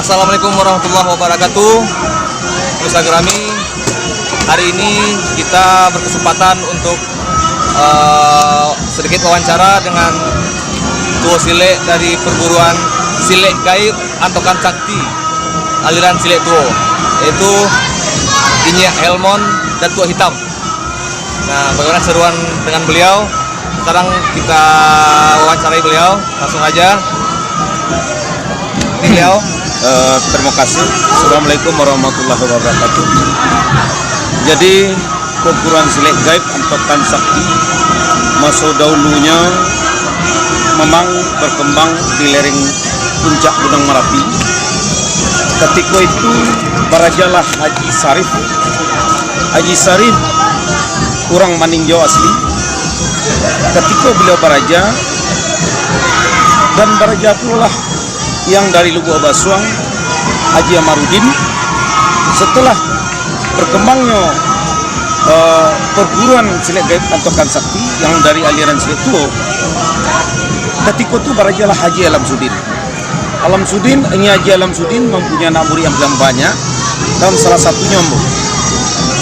Assalamualaikum warahmatullahi wabarakatuh. Pemirsa Gerami, hari ini kita berkesempatan untuk sedikit wawancara dengan Tuo Silek dari perguruan Silek Gaib Antokan Sakti, aliran Silek Tuo, yaitu Inye Helmon dan Tuo Hitam. Nah, bagaimana seruan dengan beliau? Sekarang kita wawancarai beliau, langsung aja. Ini beliau. Terima kasih. Assalamualaikum warahmatullahi wabarakatuh. Jadi perguruan Silek Gaib Antokan Sakti masa dahulunya memang berkembang di lereng puncak Gunung Merapi. Ketika itu barajalah Haji Sarif. Haji Sarif orang Maninjau asli. Ketika beliau baraja, dan baraja itulah yang dari Lugu Abaswang, Haji Amarudin. Setelah berkembangnya perguruan Silek Gaib Antokan Sakti yang dari aliran Silek Tuo, ketika itu barajalah Haji Alamsudin. Alamsudin, ini Haji Alamsudin mempunyai anak murid yang banyak, dan salah satunya Ambo.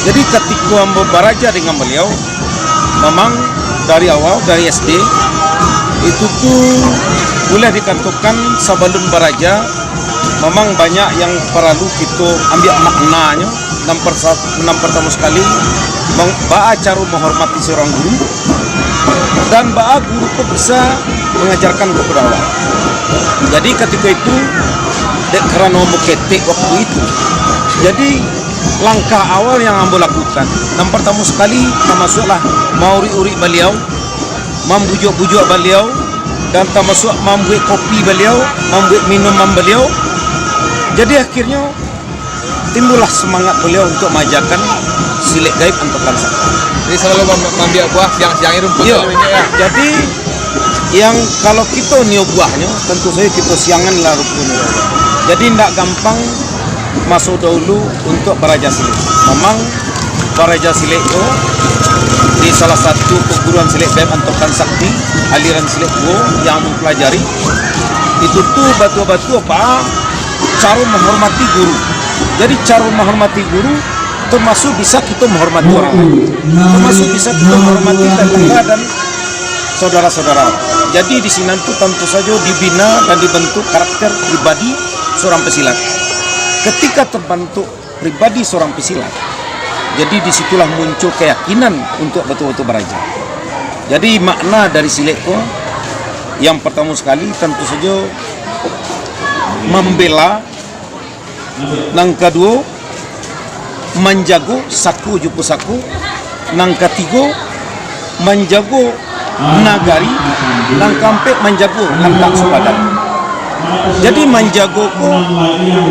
Jadi ketika Ambo baraja dengan beliau, memang dari awal, dari SD, itu tuh boleh dikatakan sebelum baraja memang banyak yang perlu kita ambil maknanya. Pertama sekali ba'a cara menghormati seorang guru, dan ba'a guru itu bisa mengajarkan kepada awal. Jadi ketika itu karena mau ketik waktu itu, jadi langkah awal yang Ambo lakukan, yang pertama sekali termasuklah mauri-uri beliau, membujuk-bujuk beliau, dan termasuk membuat kopi beliau, membuat minuman beliau. Jadi akhirnya timbullah semangat beliau untuk mengajarkan Silek Gaib Antokan Sakti. Jadi selalu mengambil buah siang-siang rumput. Ya. Jadi yang kalau kita niup buahnya, tentu saja kita siangan lah rumputnya. Jadi tidak gampang masuk dahulu untuk baraja Silek. Memang baraja Silek itu di salah satu perguruan Silek Gaib Antokan Sakti, aliran Silek Tuo yang mempelajari itu tuh batu-batu apa cara menghormati guru. Jadi cara menghormati guru termasuk bisa kita menghormati orang lain, termasuk bisa kita menghormati tetangga dan saudara-saudara. Jadi di sini itu tentu saja dibina dan dibentuk karakter pribadi seorang pesilat. Ketika terbentuk pribadi seorang pesilat, jadi disitulah muncul keyakinan untuk betul-betul baraja. Jadi makna dari Silek Tuo yang pertama sekali tentu saja membela, yang kedua menjago saku jupu saku, yang ketiga menjago nagari, yang keempat menjago lantak supadan. Jadi menjago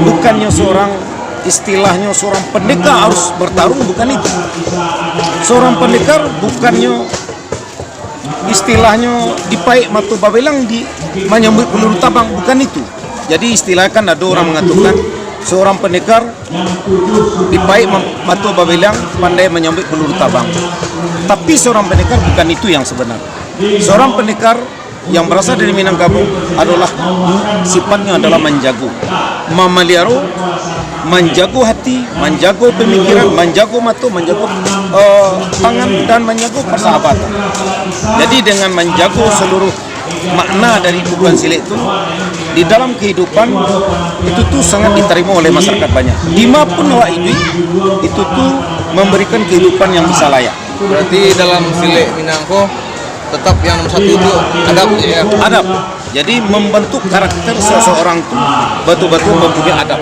bukannya seorang istilahnya seorang pendekar harus bertarung, bukan itu. Seorang pendekar bukannya istilahnya dipaik matu babelang di menyambut peluru tabang, bukan itu. Jadi istilah kan ada orang mengatakan seorang pendekar dipaik matu babelang pandai menyambut peluru tabang. Tapi seorang pendekar bukan itu yang sebenar. Seorang pendekar yang berasal dari Minangkabau adalah sifatnya adalah menjago, memelihara, menjago hati, menjago pemikiran, menjago mata, menjago tangan, dan menjago persahabatan. Jadi dengan menjago seluruh makna dari perguruan Silek itu di dalam kehidupan itu tuh sangat diterima oleh masyarakat banyak. Dimanapun awak itu tuh memberikan kehidupan yang bisa layak. Berarti dalam Silek Minangko tetap yang nomor satu itu adab, ya? Adab. Jadi membentuk karakter seseorang itu betul-betul mempunyai adab.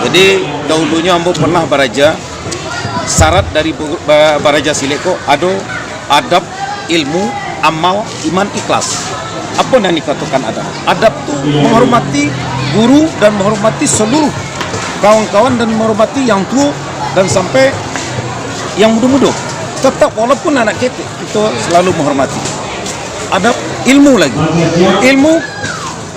Jadi dahulunya Ambo pernah baraja, syarat dari baraja Silek Tuo ada adab, ilmu, amal, iman, ikhlas. Apa yang dikatakan adab? Adab itu menghormati guru dan menghormati seluruh kawan-kawan, dan menghormati yang tua dan sampai yang muda-muda. Tetap walaupun anak kita selalu menghormati. Adab, ilmu lagi. Ilmu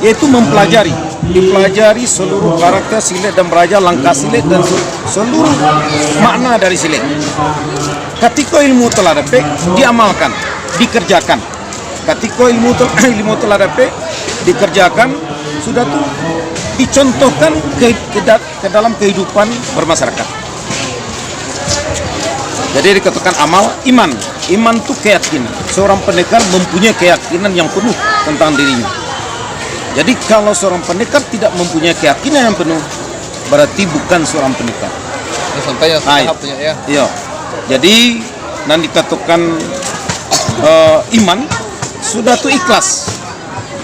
yaitu mempelajari, dipelajari seluruh karakter Silek dan baraja, langkah Silek dan seluruh makna dari Silek. Ketika ilmu telah dapat, diamalkan, dikerjakan. Ketika ilmu telah dapat, dikerjakan, sudah tuh dicontohkan ke dalam kehidupan bermasyarakat. Jadi dikatakan amal, iman. Iman itu keyakinan. Seorang pendekar mempunyai keyakinan yang penuh tentang dirinya. Jadi kalau seorang pendekar tidak mempunyai keyakinan yang penuh, berarti bukan seorang pendekar. Sampai ya tahapnya ya. Iya. Jadi nanti dikatakan iman sudah tuh ikhlas.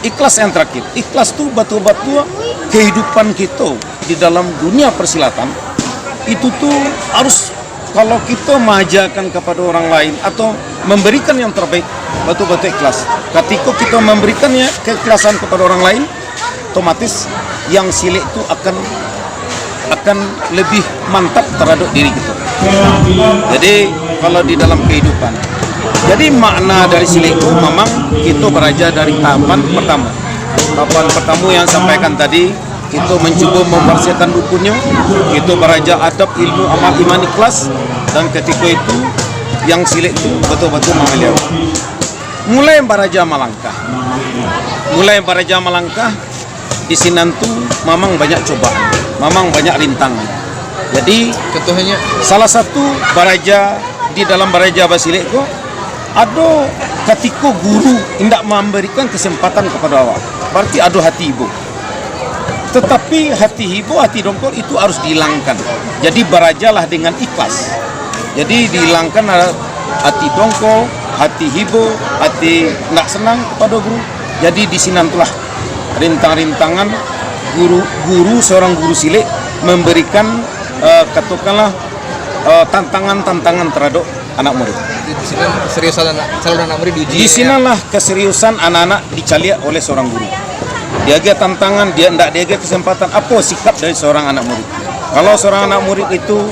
Ikhlas yang terakhir. Ikhlas tuh batu-batu kehidupan kita di dalam dunia persilatan itu tuh harus, kalau kita mengajarkan kepada orang lain atau memberikan yang terbaik, batu-batu ikhlas. Ketika kita memberikannya keikhlasan kepada orang lain, otomatis yang silik itu akan lebih mantap terhadap diri kita. Jadi kalau di dalam kehidupan, jadi makna dari silik itu memang kita belajar dari tahapan pertama. Tahapan pertama yang sampaikan tadi, kita mencoba membersihkan dukunnya, kita belajar adab, ilmu, amal, iman, ikhlas, dan ketika itu yang silik itu betul-betul mengalir. Mulai belajar melangkah, di sini nanti memang banyak cobaan, memang banyak rintangan. Jadi Contohnya salah satu belajar di dalam belajar basilik itu ada ketika guru tidak memberikan kesempatan kepada awak, berarti ada hati ibu. Tetapi hati ibu, hati dongkol itu harus dihilangkan. Jadi berajalah dengan ikhlas. Jadi dihilangkan hati dongkol, hati ibu, hati tidak senang kepada guru. Jadi di sini nantilah rintang-rintangan guru seorang guru silik memberikan katakanlah tantangan-tantangan terhadap anak murid. di sini keseriusan calon anak murid diuji. Di sinilah keseriusan anak-anak dicaliak oleh seorang guru. Dia tantangan, dia tidak dia kesempatan. Apa sikap dari seorang anak murid? Kalau seorang anak murid itu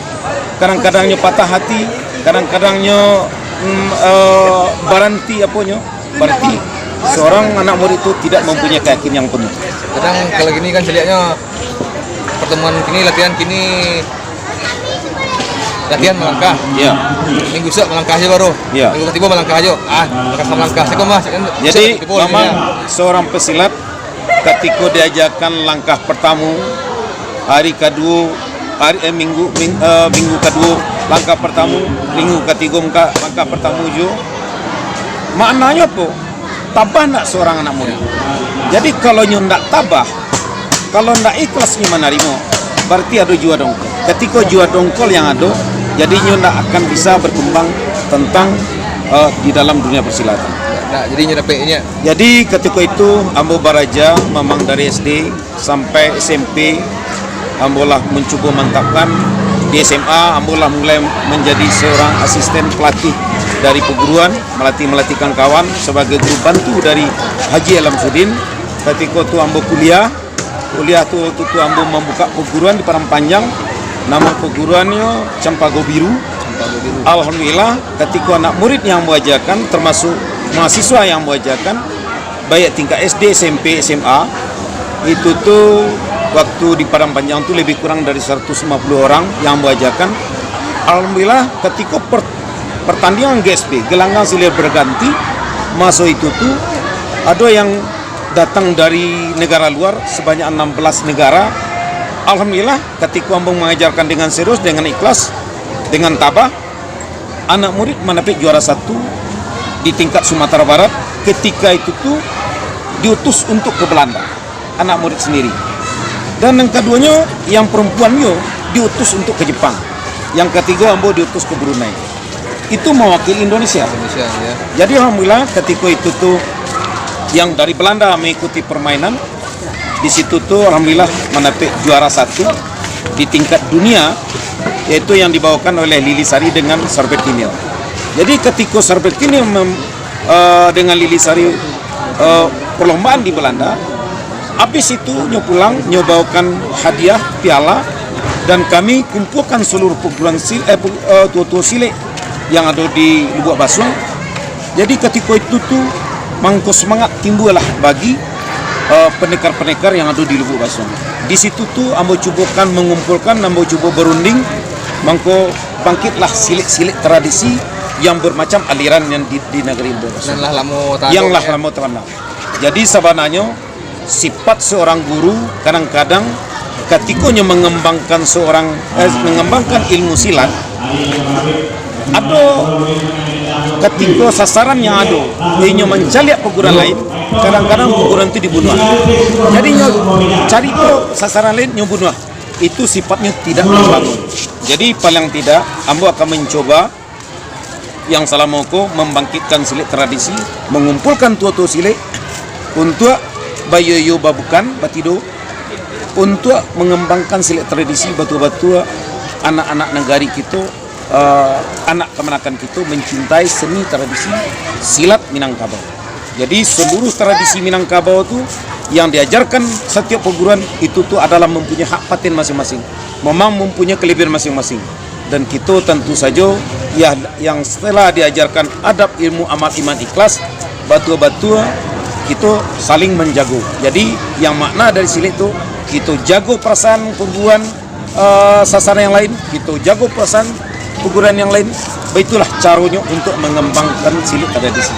kadang-kadangnya patah hati, kadang-kadangnya berhenti berarti seorang anak murid itu tidak mempunyai keyakinan yang penuh. Kadang kalau gini kan celiaknya pertemuan kini latihan melangkah. Ya. Minggu besok melangkah aja baru. Ya. Minggu ketiga melangkah aja. Melangkah. Saya mas. Jadi memang seorang pesilat ketika diajarkan langkah pertama, hari kedua, minggu kedua langkah pertama, minggu ketiga langkah pertama juga. Maknanya apa? Tabah nak seorang anak murid. Jadi kalau ndak tabah, kalau ndak ikhlasnya menerima, berarti ada jua dongkol. Ketika jua dongkol yang ada, jadi ndak akan bisa berkembang tentang di dalam dunia persilatan. Nah, jadinya dapetnya. Jadi ketika itu ambo baraja memang dari SD sampai SMP, ambolah mencoba mantapkan. Di SMA ambolah mulai menjadi seorang asisten pelatih dari perguruan, melatihkan kawan sebagai guru bantu dari Haji Alamsudin. Ketika itu ambo kuliah tu ambo membuka perguruan di Padang Panjang. Nama perguruannya Campago Biru. Alhamdulillah ketika anak murid yang mengajarkan termasuk mahasiswa yang mengajarkan baik tingkat SD, SMP, SMA itu tuh waktu di Padang Panjang itu lebih kurang dari 150 orang yang mengajarkan. Alhamdulillah ketika pertandingan GSP gelanggang silih berganti masuk itu tuh ada yang datang dari negara luar sebanyak 16 negara. Alhamdulillah ketika ambung mengajarkan dengan serius, dengan ikhlas, dengan tabah, anak murid mendapat juara 1 di tingkat Sumatera Barat. Ketika itu tuh diutus untuk ke Belanda, anak murid sendiri. Dan yang keduanya yang perempuannya diutus untuk ke Jepang. Yang ketiga ambo diutus ke Brunei. Itu mewakili Indonesia Ya. Jadi alhamdulillah ketika itu tuh yang dari Belanda mengikuti permainan di situ tuh alhamdulillah mendapat juara 1 di tingkat dunia, yaitu yang dibawakan oleh Lili Sari dengan Sorbet Kinil. Jadi ketika Sorbet Kinil dengan Lili Sari perlombaan di Belanda, habis itu pulang nyobakan hadiah piala, dan kami kumpulkan seluruh perguruan tua-tua silik yang ada di Lubuk Basung. Jadi ketika itu tuh mangko semangat timbullah bagi pendekar-pendekar yang ada di Lubuk Basung. Di situ tuh ambo cobakan mengumpulkan, ambo coba berunding, mangko bangkitlah silik-silik tradisi yang bermacam aliran yang di negeri Lubuk Basung. Yang lah lamo Jadi sebenarnya sifat seorang guru kadang-kadang ketikanya mengembangkan ilmu silat ada ketika sasaran yang ada dia mencari perguruan lain, kadang-kadang perguruan itu dibunuh. Jadi cari ke sasaran lain yang bunuh, itu sifatnya tidak membangun. Jadi paling tidak ambo akan mencoba yang salamoko membangkitkan silat tradisi, mengumpulkan tua-tua silat untuk bayoyo babukan batido, untuk mengembangkan silat tradisi batu-batu anak-anak negari kita, anak kemenakan kita mencintai seni tradisi silat Minangkabau. Jadi seluruh tradisi Minangkabau itu yang diajarkan setiap perguruan itu tuh adalah mempunyai hak paten masing-masing, memang mempunyai kelebihan masing-masing. Dan kita tentu saja ya yang setelah diajarkan adab ilmu amal iman ikhlas, batu-batu kita saling menjago. Jadi yang makna dari silat itu kita jago perasaan perguruan sasaran yang lain, kita jago perasaan perguruan yang lain. Itulah caranya untuk mengembangkan silat tradisi.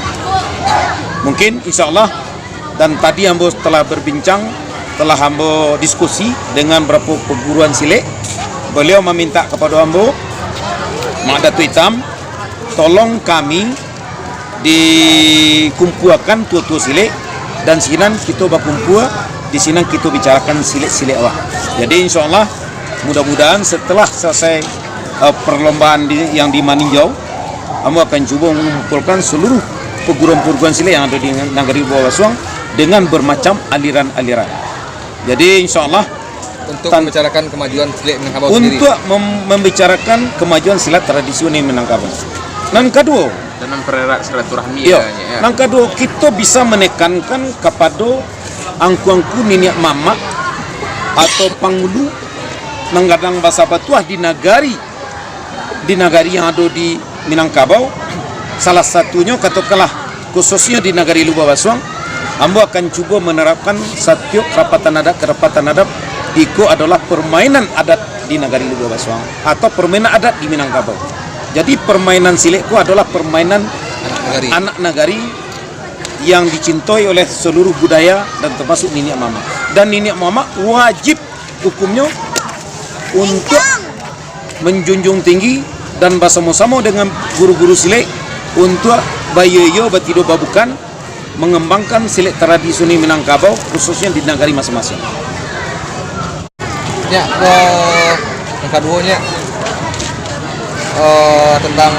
Mungkin insya-Allah, dan tadi ambo telah berbincang, telah ambo diskusi dengan beberapa perguruan silat. Beliau meminta kepada ambo, Mak Datuk Hitam, tolong kami dikumpulkan tua-tua silat dan sinan kita berkumpul di sini kita bicarakan silat-silat awak. Jadi insya-Allah mudah-mudahan setelah selesai perlombaan yang di Maninjau, kamu akan coba mengumpulkan seluruh perguruan-perguruan silat yang ada di Nagari Bawaswang dengan bermacam aliran-aliran. Jadi insya-Allah untuk membicarakan kemajuan silat Minangkabau sendiri. Untuk membicarakan kemajuan silat tradisional Minangkabau. Dan kedua, dan mempererat silaturahmi ya. Ya. Dan kedua, kita bisa menekankan kepada angku-angku nenek mama atau pangulu menggadang bahasa batuah di nagari yang ada di Minangkabau. Salah satunya katakanlah khususnya di Nagari Lubawaswang, ambo akan cuba menerapkan setiap kerapatan adat itu adalah permainan adat di Nagari Lubawaswang atau permainan adat di Minangkabau. Jadi permainan silatku adalah permainan anak nagari yang dicintai oleh seluruh budaya dan termasuk nenek mama. Dan nenek mama wajib hukumnya untuk menjunjung tinggi dan bersama-sama dengan guru-guru silat untuk bayoyo batido babukan mengembangkan silat tradisional Minangkabau khususnya di nagari masing-masing. Ya, yang keduanya tentang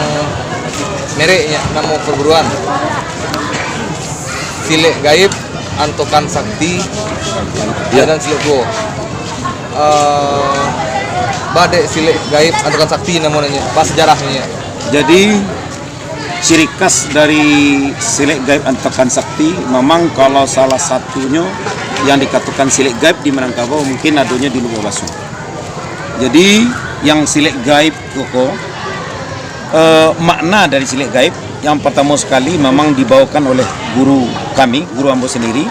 mereknya nama perguruan silat gaib Antokan Sakti dan silat tuo. Badek silat gaib Antokan Sakti namanya, pas sejarahnya. Jadi ciri khas dari silat gaib Antokan Sakti memang kalau salah satunya yang dikatakan silat gaib di Minangkabau mungkin adanya di Lubawaswang. Jadi yang silat gaib koko makna dari silat gaib yang pertama sekali memang dibawakan oleh guru kami, guru ambo sendiri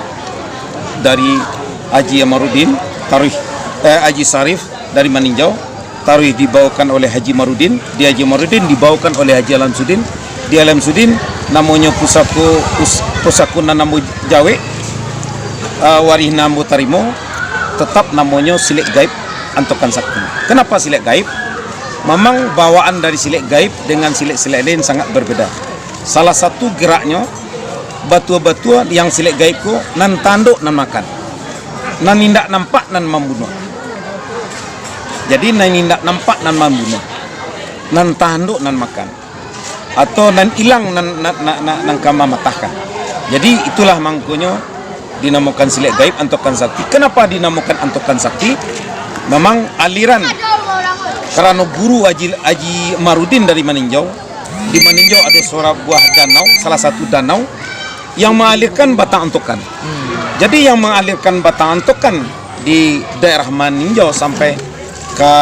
dari Haji Amarudin, Haji Sarif dari Maninjau. Taruh dibawakan oleh Haji Marudin, di Haji Marudin dibawakan oleh Haji Alamsudin. Di Alamsudin namanya pusaku nanamu Jawe, warih namu Tarimo, tetap namanya silat gaib Antokan Sakti. Kenapa silat gaib? Memang bawaan dari silat gaib dengan silat-silat lain sangat berbeda. Salah satu geraknya batu-batu yang silat gaibku nan tanduk nan makan, nan nindak nampak nan membunuh. Jadi nan nindak nampak nan membunuh, nan tanduk nan makan, atau nan hilang nan kama matahkan. Jadi itulah mangkunya dinamakan silat gaib Antokan Sakti. Kenapa dinamakan Antokan Sakti? Memang aliran karena guru Haji Marudin dari Maninjau. Di Maninjau ada seorang buah danau, salah satu danau yang mengalirkan batang Antokan. Jadi yang mengalirkan batang Antokan di daerah Maninjau sampai ke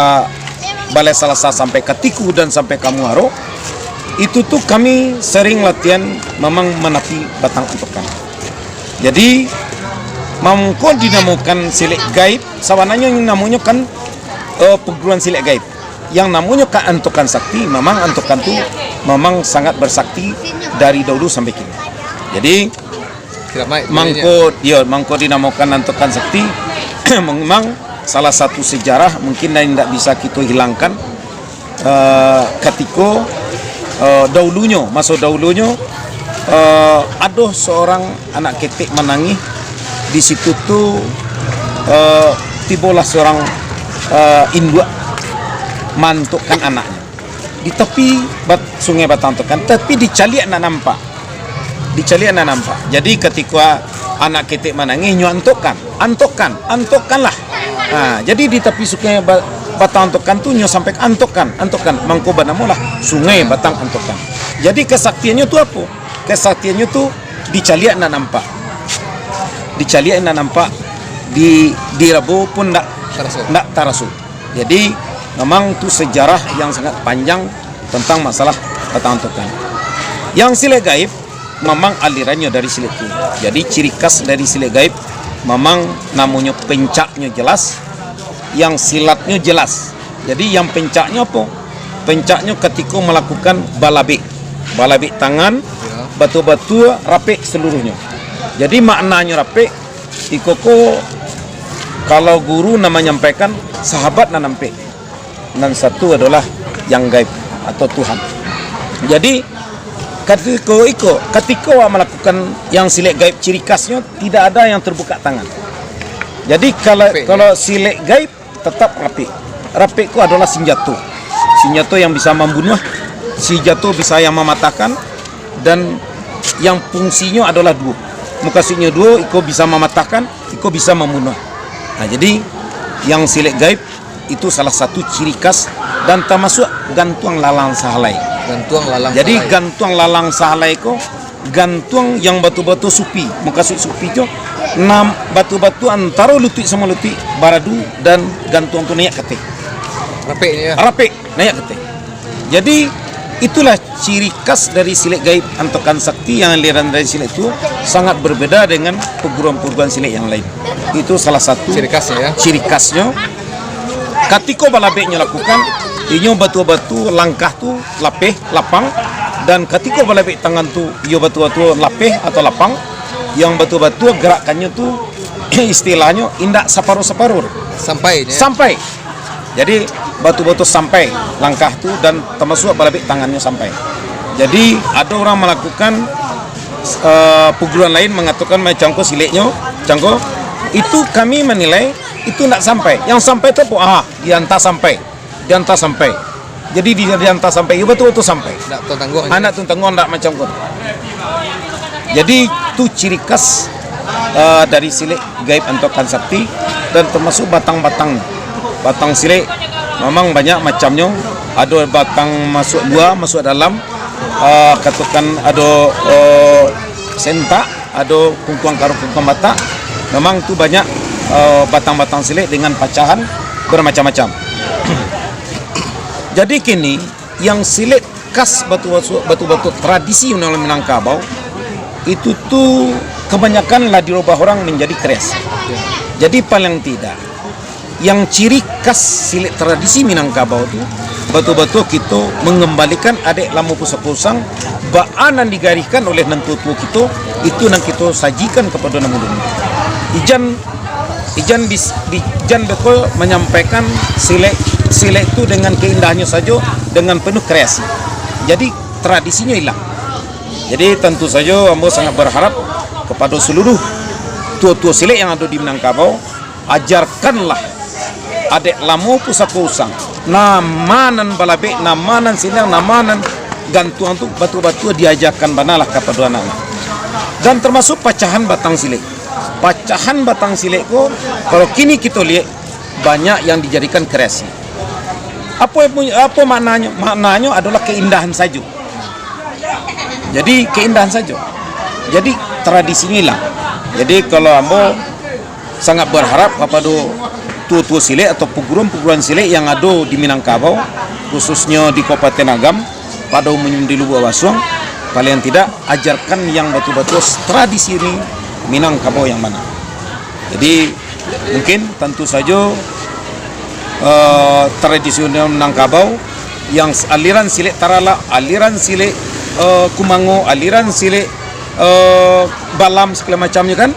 Balai Salasa, sampai ke Tiku dan sampai ke Muaro, itu tuh kami sering latihan memang menapi batang Antokan. Jadi mampu dinamakan silat gaib, sawananya yang namanya kan perguruan silat gaib. Yang namanya kan Antokan Sakti, memang Antokan itu memang sangat bersakti dari dahulu sampai kini. Jadi mangko dinamakan Antokan Sakti. Memang salah satu sejarah mungkin yang tidak bisa kita hilangkan. Ketika dahulunya ada seorang anak ketek menangis di situ tu, tibalah seorang induk mantukkan anaknya di tepi sungai Batantokan, tapi dicaliak nak nampak. Jadi ketika anak ketek menangis nyu antokkanlah. Jadi di tepi sungai Batantokan tu nyu sampai antokkan mangko banamulah sungai Batang Antokan. Jadi kesaktiannya tu apa? Kesaktiannya tu dicaliak nak nampak di Rabu pun nak tarasu. Jadi memang tu sejarah yang sangat panjang tentang masalah Batang Antokan. Yang silet gaib memang alirannya dari silet tu. Jadi ciri khas dari silet gaib memang namanya pencaknya jelas, yang silatnya jelas. Jadi yang pencaknya apa? Pencaknya ketika melakukan balabik tangan, batu-batu rapik seluruhnya. Jadi maknanya rapik ikoko kalau guru nama menyampaikan sahabat nak nampak, dan satu adalah yang gaib atau Tuhan. Jadi ketika melakukan yang silet gaib, ciri khasnya tidak ada yang terbuka tangan. Jadi kalau silet gaib tetap rapik itu adalah senjata yang bisa membunuh, senjata bisa yang mematahkan, dan yang fungsinya adalah dua. Maksudnya dua, iko bisa mematahkan, iko bisa membunuh. Jadi yang silet gaib itu salah satu ciri khas, dan termasuk gantuang lalang sahalai. Jadi gantuang lalang sahalai ko gantuang yang batu-batu supi. Maksud supi itu batu-batu antara lutut sama lutut baradu, dan gantuang tu naik ketik. Rapik naik ketik. Jadi itulah ciri khas dari silet gaib Antokan Sakti, yang aliran dari silet itu sangat berbeda dengan perguruan-perguruan silet yang lain. Itu salah satu ciri khasnya. Ketika balabeknya lakukan, ini batu-batu langkah tu lapang, dan ketika balabek tangan tu ia batu-batu lapeh atau lapang, yang batu-batu gerakannya tu istilahnya indak separuh-separuh sampai. Jadi batu-batu sampai langkah tu, dan termasuk balabek tangannya sampai. Jadi ada orang melakukan perguruan lain mengatakan macam siletnya cangko itu, kami menilai itu tidak sampai. Yang sampai itu diantar sampai. Jadi diantar sampai, itu betul-betul sampai. Anak tangguhan tidak macam itu. Jadi itu ciri khas dari silet gaib Antokan Sakti, dan termasuk batang silet memang banyak macamnya. Ada batang masuk dalam, katakan ada sentak, ada kungkuang karung kungkuang batak. Memang itu banyak batang-batang silet dengan pecahan bermacam-macam. Jadi kini yang silet khas batu-batu tradisi Minangkabau itu tuh kebanyakan lah dirubah orang menjadi kreasi. Jadi paling tidak yang ciri khas silet tradisi Minangkabau itu batu-batu kita mengembalikan adik lamu pusang-pusang baanan digarihkan oleh nentu-tua kita, itu yang kita sajikan kepada namu dunia. Ijan betul menyampaikan silet itu dengan keindahannya saja, dengan penuh kreasi. Jadi tradisinya hilang. Jadi tentu saja ambo sangat berharap kepada seluruh tua-tua silet yang ada di Minangkabau, ajarkanlah adik lamu pusaka-usang namanan balabek, namanan silang, namanan gantuan tu batu-batu diajarkan banalah kepada anak-anak. Dan termasuk pecahan batang silet. Pecahan batang silet ko kalau kini kita lihat banyak yang dijadikan kreasi. Apa maknanya? Maknanya adalah keindahan saja. Jadi keindahan saja. Jadi tradisi inilah. Jadi kalau ambo sangat berharap kepada tua-tua silet atau perguruan-perguruan silet yang ada di Minangkabau, khususnya di Kabupaten Agam, pada umumnya di Lubuk Basuang, paling tidak ajarkan yang betul-betul tradisi ini Minangkabau yang mana. Jadi mungkin tentu saja tradisional Minangkabau yang aliran silet Tarala, aliran silet Kumango, aliran silet balam segala macamnya kan,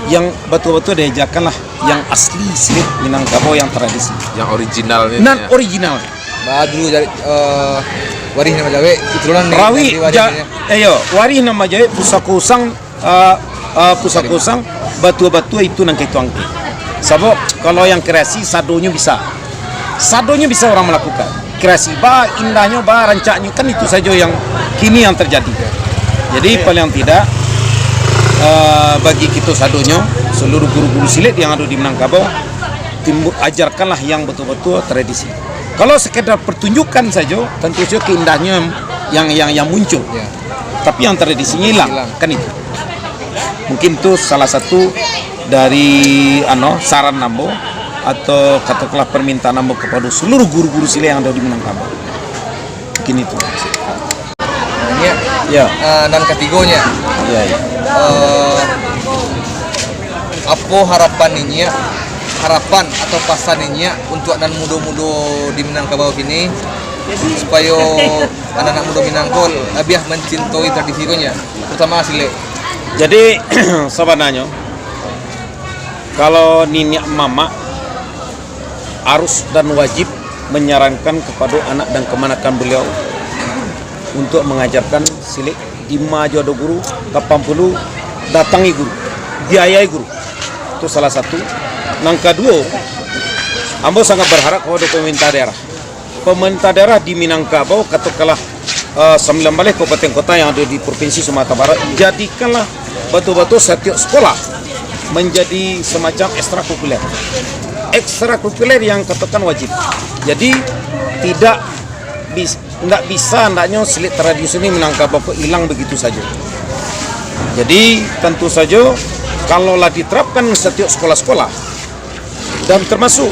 yang betul-betul diajarkan lah yang asli silit Minangkabau yang tradisi, Yang originalnya. non original. Dulu dari warih nama Jawa keturunan Rawi dari warih nama Jawa pusaka usang batu-batu itu nang ketuang. Sebab kalau yang kreasi sadonya bisa orang melakukan. Kreasi indahnya rancaknya kan itu saja yang kini yang terjadi. Jadi paling tidak bagi kita sadonya seluruh guru-guru silet yang ada di Minangkabau ajarkanlah yang betul-betul tradisi. Kalau sekedar pertunjukan saja tentu saja keindahannya yang muncul. Ya. Tapi yang tradisinya hilang kan itu. Mungkin itu salah satu dari saran Nambo atau katakanlah permintaan Nambo kepada seluruh guru-guru silet yang ada di Minangkabau. Mungkin itu. Ini Ya. dan ketiganya Ya. apa harapan atau pasannya untuk anak muda-muda di Minangkabau ini supaya anak-anak muda Minangkabau lebih mencintai tradisinya, terutama silet. Jadi sebenarnya kalau Nini Mama harus dan wajib menyarankan kepada anak dan kemanakan beliau untuk mengajarkan silet di maju ada guru, kapan perlu datangi guru, biayai guru. Itu salah satu. Yang kedua, Ambo sangat berharap kepada pemerintah daerah. Pemerintah daerah di Minangkabau katakanlah 19 kabupaten kota yang ada di Provinsi Sumatera Barat, jadikanlah betul-betul setiap sekolah menjadi semacam ekstrakurikuler yang katakan wajib. Jadi tidak bisa hendaknya silet tradisional Minangkabau hilang begitu saja. Jadi tentu saja kalaulah diterapkan setiap sekolah-sekolah dan termasuk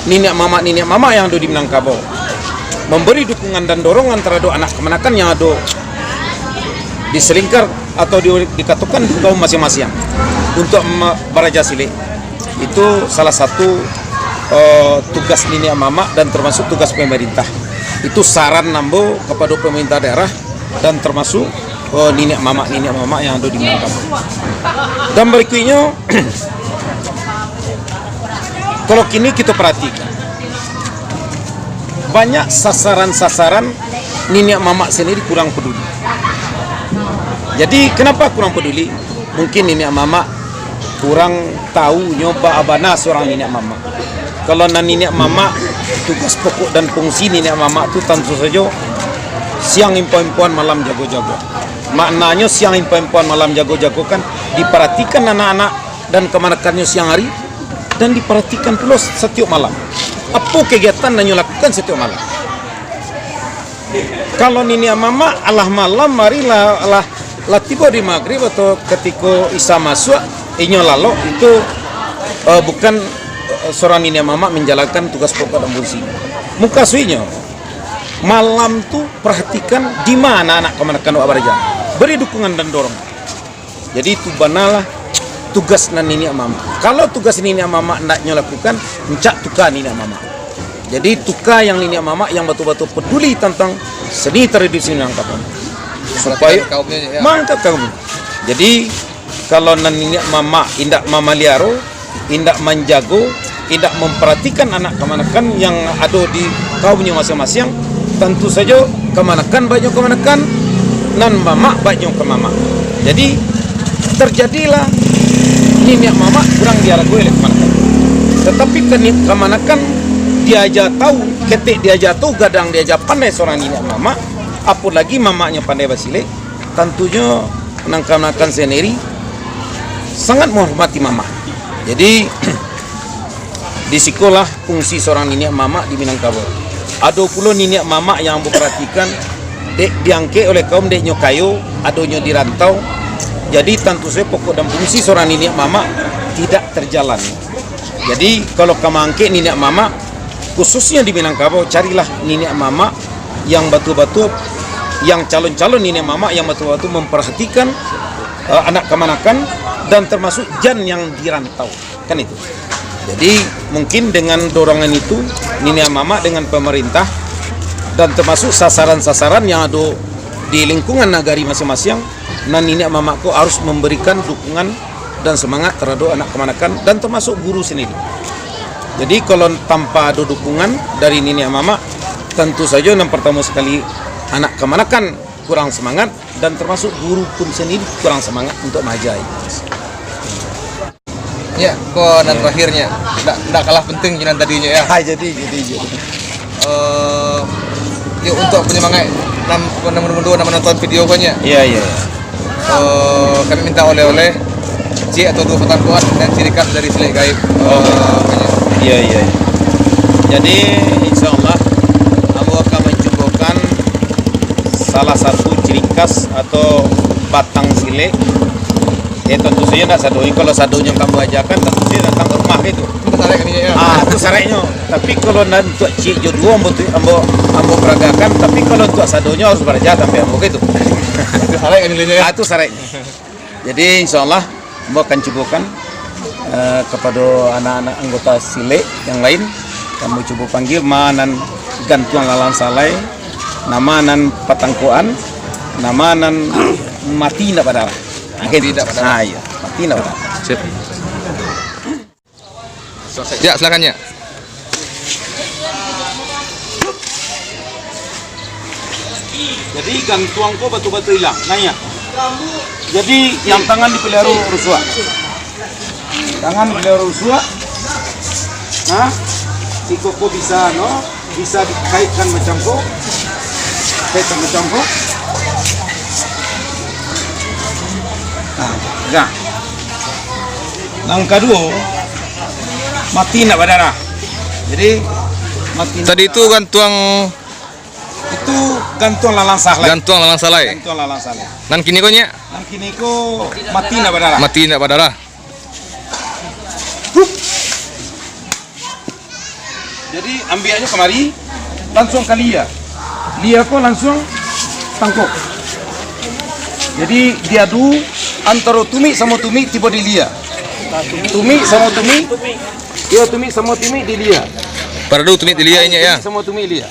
nenek mama yang ada di Minangkabau memberi dukungan dan dorongan terhadap anak kemanakan yang ada di selingkar atau dikatakan di kaum masing-masing untuk belajar silet, itu salah satu tugas nenek mama dan termasuk tugas pemerintah. Itu saran Nambo kepada pemerintah daerah dan termasuk nenek mama yang ada di Minangkabau. Dan berikutnya kalau kini kita perhatikan banyak sasaran nenek mama sendiri kurang peduli. Jadi kenapa kurang peduli? Mungkin nenek mama kurang tahu nyoba abana seorang nenek mama. Kalau nenek mama tugas pokok dan fungsi nenek mama itu tentu saja siang impuan malam jago-jago. Maknanya siang impuan malam jago-jago kan diperhatikan anak-anak dan kemanakannya siang hari dan diperhatikan pula setiap malam. Apa kegiatan yang lakukan setiap malam? Kalau nenek mama alah malam marilah tiba di maghrib atau ketika Isa masuk inyo lalu itu bukan seorang nenek mama menjalankan tugas pokok dan fungsi. Muka suinya malam tuh perhatikan di mana anak kemanakan belajar, beri dukungan dan dorong. Jadi itu banalah tugas nenek mama. Kalau tugas nenek mama hendaknya lakukan, mencak tuka nenek mama. Jadi tuka yang nenek mama yang betul-betul peduli tentang seni tradisi Minangkabau supaya mangkat kaum. Jadi kalau nenek mama indak mama liaro, indak menjago, tidak memperhatikan anak kemanakan yang ada di kaumnya masing-masing, tentu saja kemanakan banyak kemanakan nan mama banyak ke mama. Jadi terjadilah nenek mama kurang diarago oleh kemanakan. Tetapi kemanakan diajar tahu, ketik diajar tahu, gadang diajar pandai seorang nenek mama, apalagi mamanya pandai basilik, tentunya kemanakan sendiri sangat menghormati mama. Jadi di sekolah fungsi seorang nenek mama di Minangkabau. Ada pula nenek mama yang memperhatikan dek diangke oleh kaum deknya kayu, adanya di rantau. Jadi tentu saja pokok dan fungsi seorang nenek mama tidak terjalan. Jadi kalau kamu angke nenek mama khususnya di Minangkabau, carilah nenek mama yang betul-betul yang calon-calon nenek mama yang betul-betul memperhatikan anak kemanakan dan termasuk jan yang dirantau. Kan itu. Jadi mungkin dengan dorongan itu nenek mama dengan pemerintah dan termasuk sasaran-sasaran yang ada di lingkungan nagari masing-masing nan nenek mamaku harus memberikan dukungan dan semangat terhadap anak kemanakan dan termasuk guru sendiri. Jadi kalau tanpa ada dukungan dari nenek mama, tentu saja yang pertama sekali anak kemanakan kurang semangat dan termasuk guru pun sendiri kurang semangat untuk mengajar. Ya, kok dan terakhirnya tidak kalah penting jinan tadinya ya. Jadi. Yuk untuk penyemangat nama menonton video nya. Iya. Kami minta oleh-oleh C atau 2 petan kuat dan ciri khas dari Silik Gaib. Iya. Jadi insya Allah aku akan mencobakan salah satu ciri khas atau batang silik. Tentu saja tidak sadoi. Kalau sadonya kamu ajarkan, tentu saja datang ke rumah itu. Itu sareknya. Tapi kalau nanti untuk cik jodoh ambo peragakan. Tapi kalau untuk sadonya harus belajar sampai ambo gitu. Itu sarek kan nilainya ya. Itu sareknya. Jadi insya Allah ambo akan cobakan kepada anak-anak anggota Silik yang lain. Kamu coba panggil manan gantuan lalang salai, nama nan patangkuan, nama nan mati tidak pada. Tidak pada. Iya, mati tidak pada. Sip. Ya, silakan ya. Jadi gantuangku batu-batu hilang, nanya. Jadi yang tangan dipelihara rusua. Tangan dipelihara rusua. Nah, si koko bisa dikaitkan macam ko. Kaitkan macam ko. Nah, enggak. Yang kedua, mati nak berdarah. Jadi mati. Tadi itu gantuang lalang salai. Gantuang lalang salai. Gantuang lalang salai. Nan kini ko nya Nan kini ko mati nak berdarah. mati tidak berdarah. Jadi ambilnya kemari, langsung ke Lia ko langsung tangkuk. Jadi diadu antara tumi sama tumi tiba di Lia. Tumi sama tumi di Lia. Pada dulu tumi dilihatnya ya. Sama tumi Lia.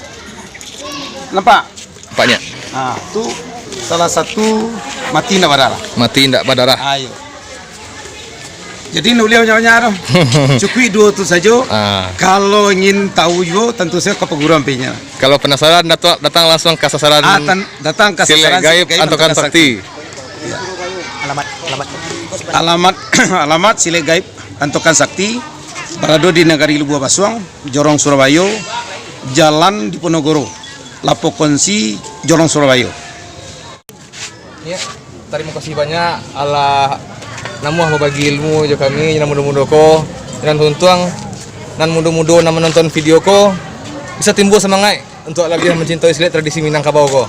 Nampak? Nampaknya. Nah, itu salah satu mati nak berdarah. Mati tidak berdarah. Ayo. Jadi nuliau nyawa cukup 2 tu saja. Kalau ingin tahu juga tentu saya ke perguruan P-nya. Kalau penasaran datang langsung ke sasaran Datang ke Silik sasaran Gaib Antokan Sakti. Ya. Alamat Silik Gaib Antokan Sakti berada di Negari Lubua Basuang, Jorong Surabaya, Jalan Diponegoro, Lapo Konsi, Jorong Surabaya. Ya, terima kasih banyak Allah namuah berbagi ilmu jo kami nan muda-muda ko dan tuntuang nan muda-muda nan menonton video ko bisa timbul semangat untuk lebih mencintai Silik tradisi Minangkabau ko.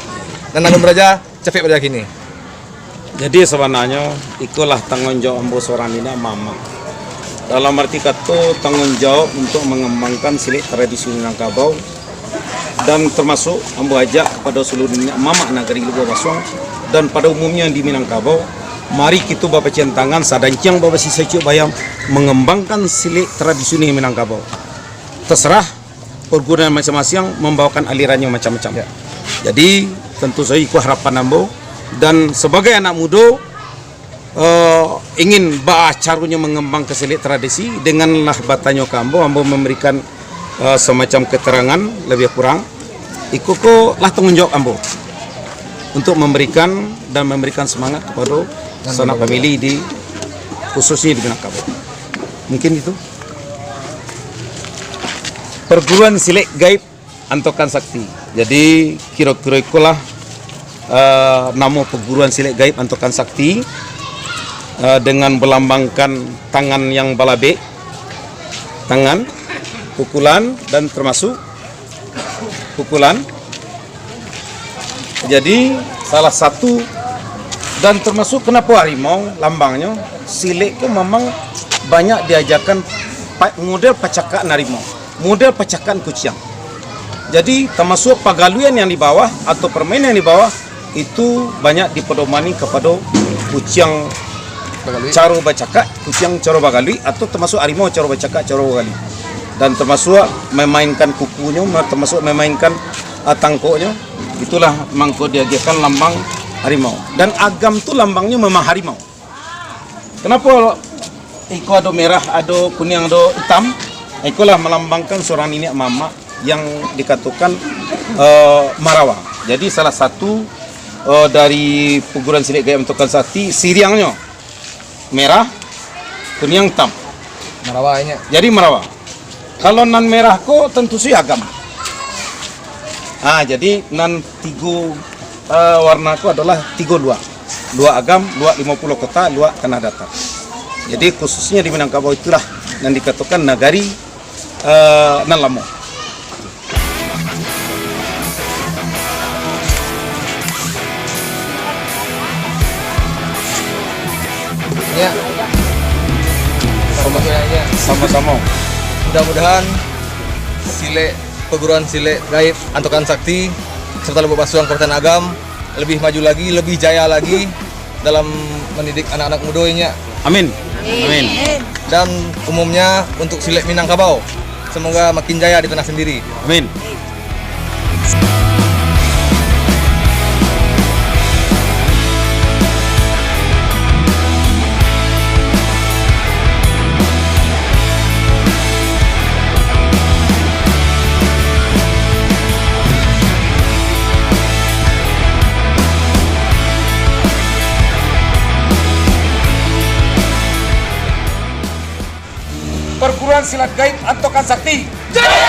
Dan nanti beraja capek pada kini. Jadi sebenarnya itulah tanggung jawab ambo seorang ini mama. Dalam arti kata tanggung jawab untuk mengembangkan Silik tradisi Minangkabau dan termasuk ambo ajak kepada seluruh mama negeri Lubua Basuang dan pada umumnya di Minangkabau. Mari kita bapak centangan sadancang bapak sisa cuk bayam mengembangkan Silik tradisi Minangkabau. Terserah perguruan masing-masing membawakan alirannya macam-macam. Jadi tentu saja itu harapan ambo dan sebagai anak muda ingin caranya mengembangkan Silik tradisi denganlah batanya kambo ambo memberikan semacam keterangan lebih kurang. Ikuko lah tanggung jawab ambo untuk memberikan semangat kepada sanak famili di khususnya di Minangkabau. Mungkin itu. Perguruan Silik Gaib Antokan Sakti. Jadi kira-kira itulah nama perguruan Silik Gaib Antokan Sakti dengan melambangkan tangan yang balabe, tangan, pukulan dan termasuk pukulan. Jadi salah satu dan termasuk kenapa harimau lambangnya Silik itu memang banyak diajarkan model pacakan harimau, model pacakan kucing. Jadi termasuk pagaluan yang di bawah atau permainan yang di bawah itu banyak dipedomani kepada kucing cara bacakak, kucing cara bagalui atau termasuk harimau cara bacakak, cara bagalui. Dan termasuk memainkan kukunya, termasuk memainkan tangkoknya. Itulah mangko diajarkan lambang Harimau. Dan agam tuh lambangnya memang harimau. Kenapa iko ada merah, ada kuning, ada hitam? Ikolah melambangkan seorang nenek mama yang dikatakan Marawa. Jadi salah satu dari perguruan silat gaib Antokan Sakti, siriangnya merah, kuning, hitam. Marawanya. Jadi Marawa. Kalau nan merah ko tentu sih agam. Jadi nan tiga warna ko adalah tiga dua. Dua agam, dua 50 kota, dua tanah datar. Jadi khususnya di Minangkabau itulah yang dikatakan nagari nan lamo. Ya. Sama-sama. Mudah-mudahan perguruan silat gaib Antokan Sakti serta Lubuk Basuang Kabupaten Agam lebih maju lagi, lebih jaya lagi dalam mendidik anak-anak muda ini. Amin. Amin. Dan umumnya untuk silat Minangkabau, semoga makin jaya di tanah sendiri. Amin. Perguruan silat gaib Antokan Sakti. Jaya!